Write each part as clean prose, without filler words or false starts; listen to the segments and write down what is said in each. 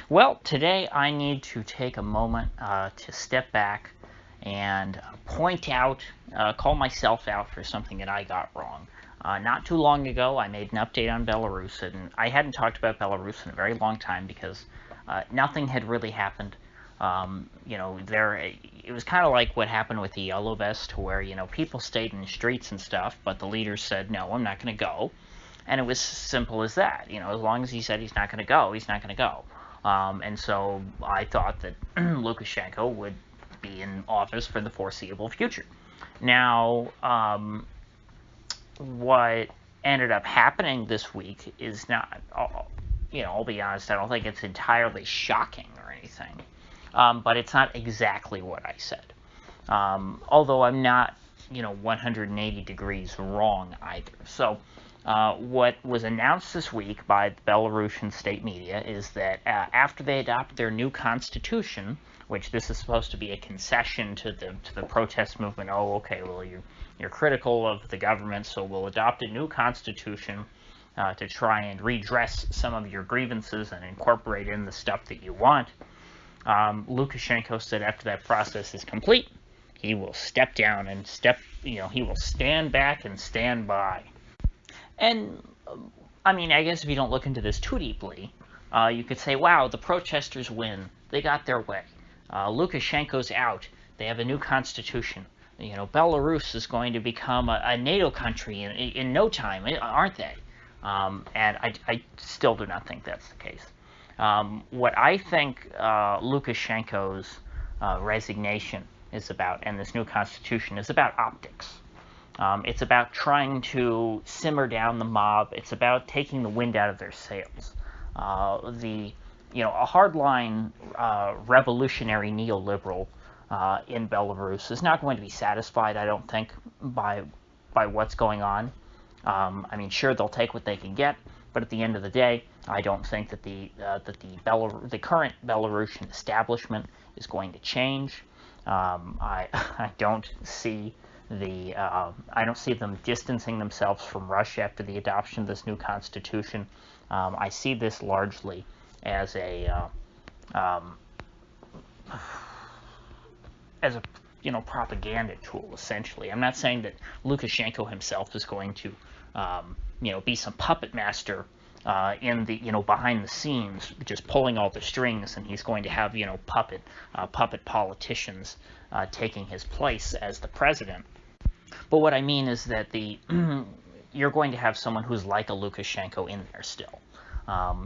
Well, today I need to take a moment to step back and point out, call myself out for something that I got wrong. Not too long ago, I made an update on Belarus, and I hadn't talked about Belarus in a very long time because nothing had really happened. It was kind of like what happened with the Yellow Vest, where, people stayed in the streets and stuff, but the leaders said, no, I'm not going to go. And it was simple as that. As long as he said he's not going to go, he's not going to go. And so I thought that Lukashenko would be in office for the foreseeable future. Now, what ended up happening this week is not, I'll be honest, I don't think it's entirely shocking or anything. But it's not exactly what I said. Although I'm not, 180 degrees wrong either. So, what was announced this week by the Belarusian state media is that after they adopt their new constitution, which this is supposed to be a concession to the protest movement. Oh, okay, well you're critical of the government, so we'll adopt a new constitution to try and redress some of your grievances and incorporate in the stuff that you want. Lukashenko said after that process is complete, he will step down and he will stand back and stand by. And, I guess if you don't look into this too deeply, you could say, wow, the protesters win. They got their way. Lukashenko's out. They have a new constitution. Belarus is going to become a NATO country in no time, aren't they? And I still do not think that's the case. What I think Lukashenko's resignation is about, and this new constitution, is about optics. It's about trying to simmer down the mob. It's about taking the wind out of their sails. A hardline revolutionary neoliberal in Belarus is not going to be satisfied, I don't think, by what's going on. Sure, they'll take what they can get, but at the end of the day, I don't think that the current Belarusian establishment is going to change. I don't see them distancing themselves from Russia after the adoption of this new constitution. I see this largely as a propaganda tool, essentially. I'm not saying that Lukashenko himself is going to be some puppet master in the behind the scenes, just pulling all the strings, and he's going to have puppet politicians taking his place as the president. But what I mean is that you're going to have someone who's like a Lukashenko in there still.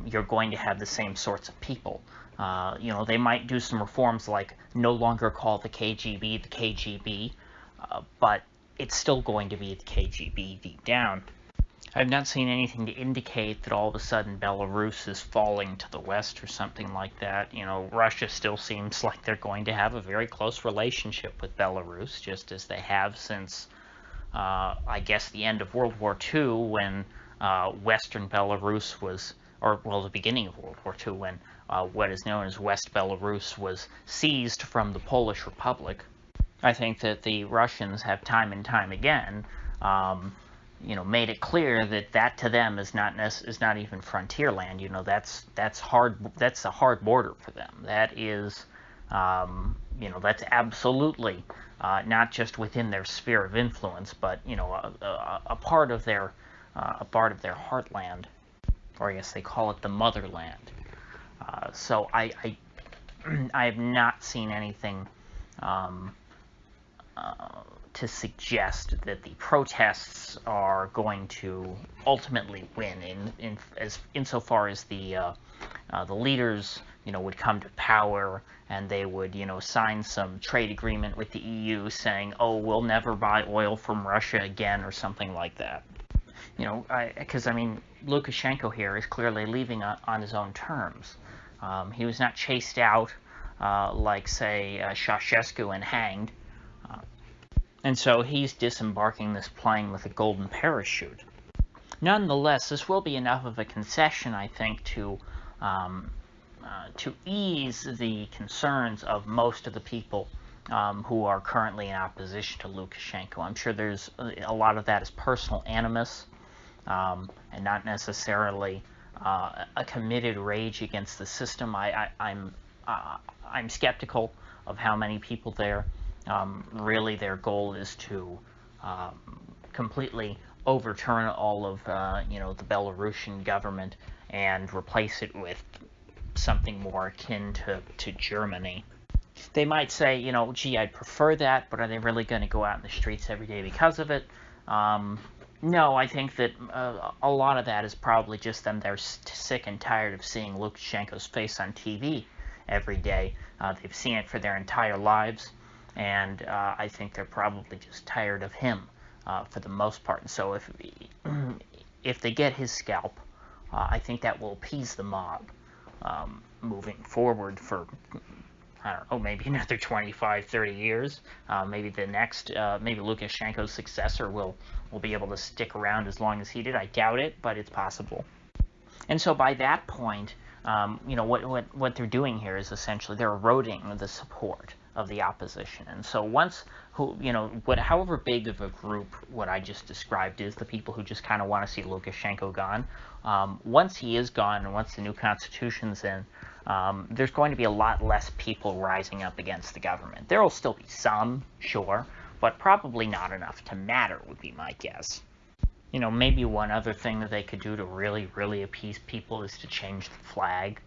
You're going to have the same sorts of people. They might do some reforms like no longer call the KGB the KGB, but it's still going to be the KGB deep down. I've not seen anything to indicate that all of a sudden Belarus is falling to the west or something like that. Russia still seems like they're going to have a very close relationship with Belarus, just as they have since, I guess, the end of World War II, when Western Belarus was, the beginning of World War II, when what is known as West Belarus was seized from the Polish Republic. I think that the Russians have time and time again made it clear that to them is not even frontier land. That's a hard border for them. That is, that's absolutely not just within their sphere of influence, but a part of their heartland, or I guess they call it the motherland. So I have not seen anything to suggest that the protests are going to ultimately win insofar as the leaders would come to power, and they would sign some trade agreement with the EU saying, oh, we'll never buy oil from Russia again, or something like that. Because Lukashenko here is clearly leaving on his own terms. He was not chased out like, say, Ceausescu and hanged. And so he's disembarking this plane with a golden parachute. Nonetheless, this will be enough of a concession, I think, to ease the concerns of most of the people who are currently in opposition to Lukashenko. I'm sure there's a lot of that is personal animus, and not necessarily a committed rage against the system. I'm skeptical of how many people there really their goal is to completely overturn all of the Belarusian government and replace it with something more akin to Germany. They might say, gee, I'd prefer that, but are they really going to go out in the streets every day because of it? No, I think that a lot of that is probably just them. They're sick and tired of seeing Lukashenko's face on TV every day. They've seen it for their entire lives, and I think they're probably just tired of him for the most part. And so if they get his scalp, I think that will appease the mob moving forward for, I don't know, maybe another 25, 30 years. Maybe the next, maybe Lukashenko's successor will be able to stick around as long as he did. I doubt it, but it's possible. And so by that point, what they're doing here is essentially they're eroding the support of the opposition. And so once, however big of a group what I just described is, the people who just kind of want to see Lukashenko gone, once he is gone and once the new constitution's in, there's going to be a lot less people rising up against the government. There will still be some, sure, but probably not enough to matter, would be my guess. Maybe one other thing that they could do to really, really appease people is to change the flag.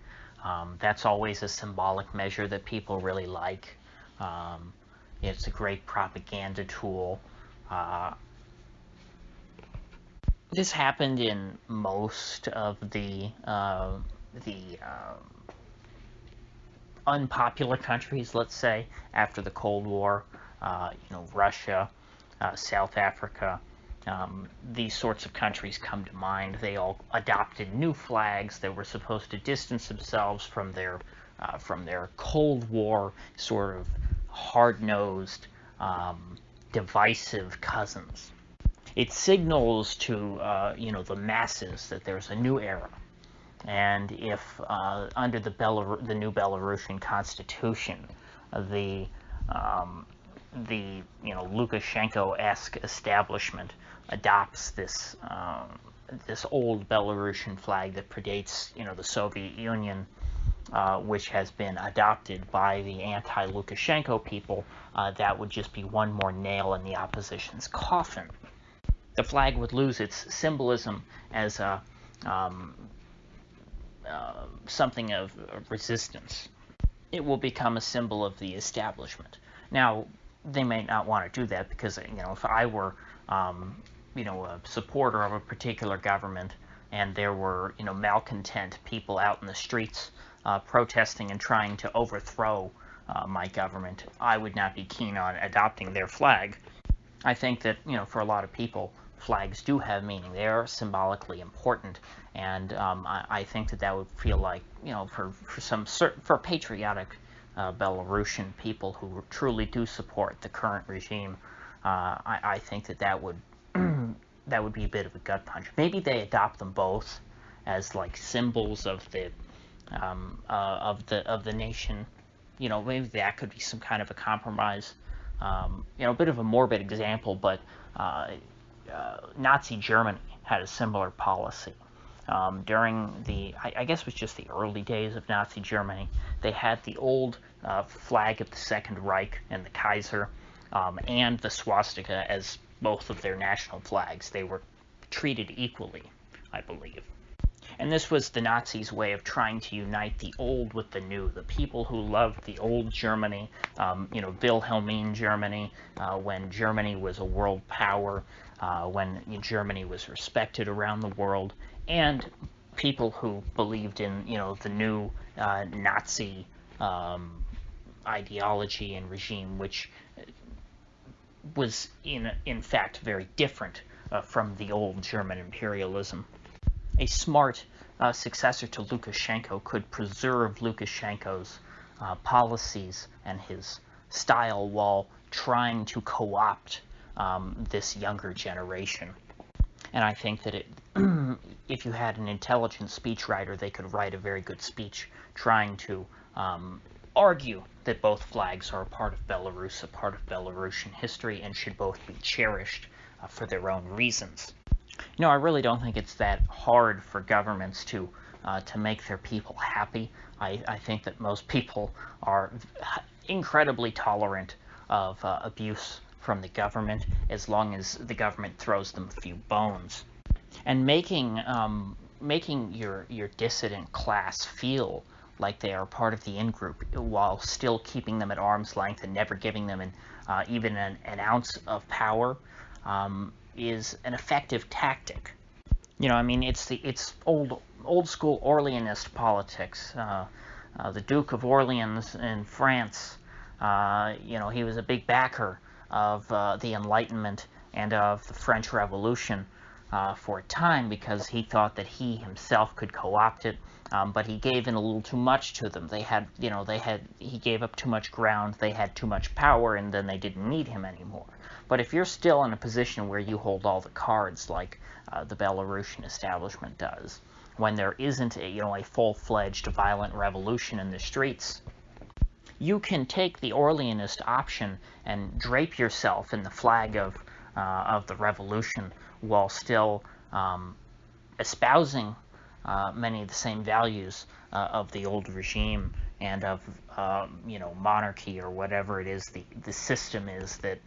That's always a symbolic measure that people really like. It's a great propaganda tool. This happened in most of the unpopular countries, let's say, after the Cold War. Russia, South Africa. These sorts of countries come to mind. They all adopted new flags that were supposed to distance themselves from their Cold War sort of hard-nosed, divisive cousins. It signals to the masses that there's a new era, and if under the new Belarusian constitution, the Lukashenko-esque establishment adopts this old Belarusian flag that predates the Soviet Union, which has been adopted by the anti-Lukashenko people, that would just be one more nail in the opposition's coffin. The flag would lose its symbolism as something of resistance. It will become a symbol of the establishment. Now, they may not want to do that because, if I were, a supporter of a particular government and there were, malcontent people out in the streets protesting and trying to overthrow my government, I would not be keen on adopting their flag. I think that, for a lot of people, flags do have meaning. They are symbolically important, and I think that would feel like, for patriotic Belarusian people who truly do support the current regime, I think that would that would be a bit of a gut punch. Maybe they adopt them both as like symbols of the nation. Maybe that could be some kind of a compromise. A bit of a morbid example, but Nazi Germany had a similar policy. During I guess it was just the early days of Nazi Germany, they had the old flag of the Second Reich and the Kaiser, and the swastika as both of their national flags. They were treated equally, I believe. And this was the Nazis' way of trying to unite the old with the new. The people who loved the old Germany, Wilhelmine Germany, when Germany was a world power, when Germany was respected around the world, and people who believed in, the new Nazi ideology and regime, which was in fact very different from the old German imperialism. A smart successor to Lukashenko could preserve Lukashenko's policies and his style while trying to co-opt this younger generation. And I think that if you had an intelligent speechwriter, they could write a very good speech trying to argue that both flags are a part of Belarus, a part of Belarusian history, and should both be cherished for their own reasons. I really don't think it's that hard for governments to make their people happy. I think that most people are incredibly tolerant of abuse from the government, as long as the government throws them a few bones. And making your dissident class feel like they are part of the in-group while still keeping them at arm's length and never giving them even an ounce of power is an effective tactic. I mean, it's old school Orleanist politics. The Duke of Orleans in France, he was a big backer of the Enlightenment and of the French Revolution for a time, because he thought that he himself could co-opt it, but he gave in a little too much to them. He gave up too much ground, they had too much power, and then they didn't need him anymore. But if you're still in a position where you hold all the cards, like the Belarusian establishment does, when there isn't a full-fledged violent revolution in the streets, you can take the Orleanist option and drape yourself in the flag of the revolution, while still espousing many of the same values of the old regime and of monarchy, or whatever it is the system is that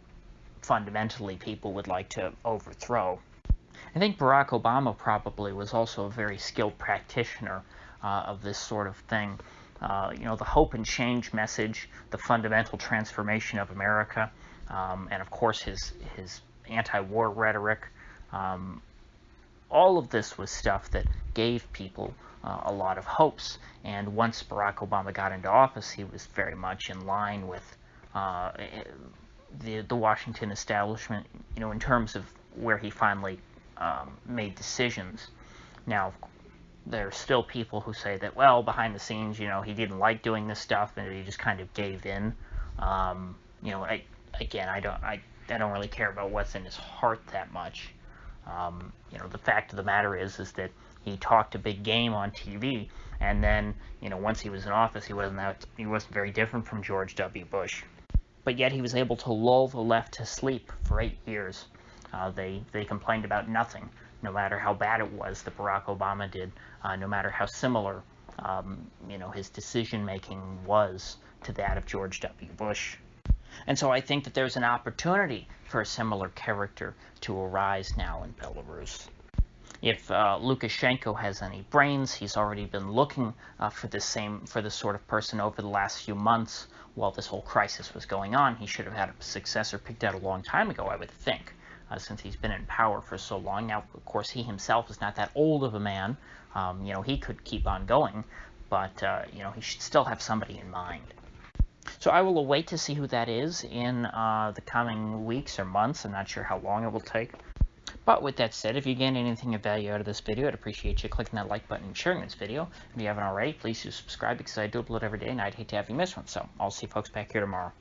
fundamentally people would like to overthrow. I think Barack Obama probably was also a very skilled practitioner of this sort of thing. The hope and change message, the fundamental transformation of America, and of course his anti-war rhetoric. All of this was stuff that gave people a lot of hopes, and once Barack Obama got into office, he was very much in line with the Washington establishment, in terms of where he finally made decisions. Now, there are still people who say that, well, behind the scenes, he didn't like doing this stuff, and he just kind of gave in. I don't really care about what's in his heart that much. The fact of the matter is that he talked a big game on TV, and then, once he was in office, he wasn't very different from George W. Bush. But yet he was able to lull the left to sleep for 8 years. They complained about nothing, no matter how bad it was that Barack Obama did, no matter how similar, his decision-making was to that of George W. Bush. And so I think that there's an opportunity for a similar character to arise now in Belarus. If Lukashenko has any brains, he's already been looking for this sort of person over the last few months while this whole crisis was going on. He should have had a successor picked out a long time ago, I would think, since he's been in power for so long. Now, of course, he himself is not that old of a man. He could keep on going, but he should still have somebody in mind. So I will await to see who that is in the coming weeks or months. I'm not sure how long it will take. But with that said, if you gain anything of value out of this video, I'd appreciate you clicking that like button and sharing this video. If you haven't already, please do subscribe, because I do upload every day and I'd hate to have you miss one. So I'll see you folks back here tomorrow.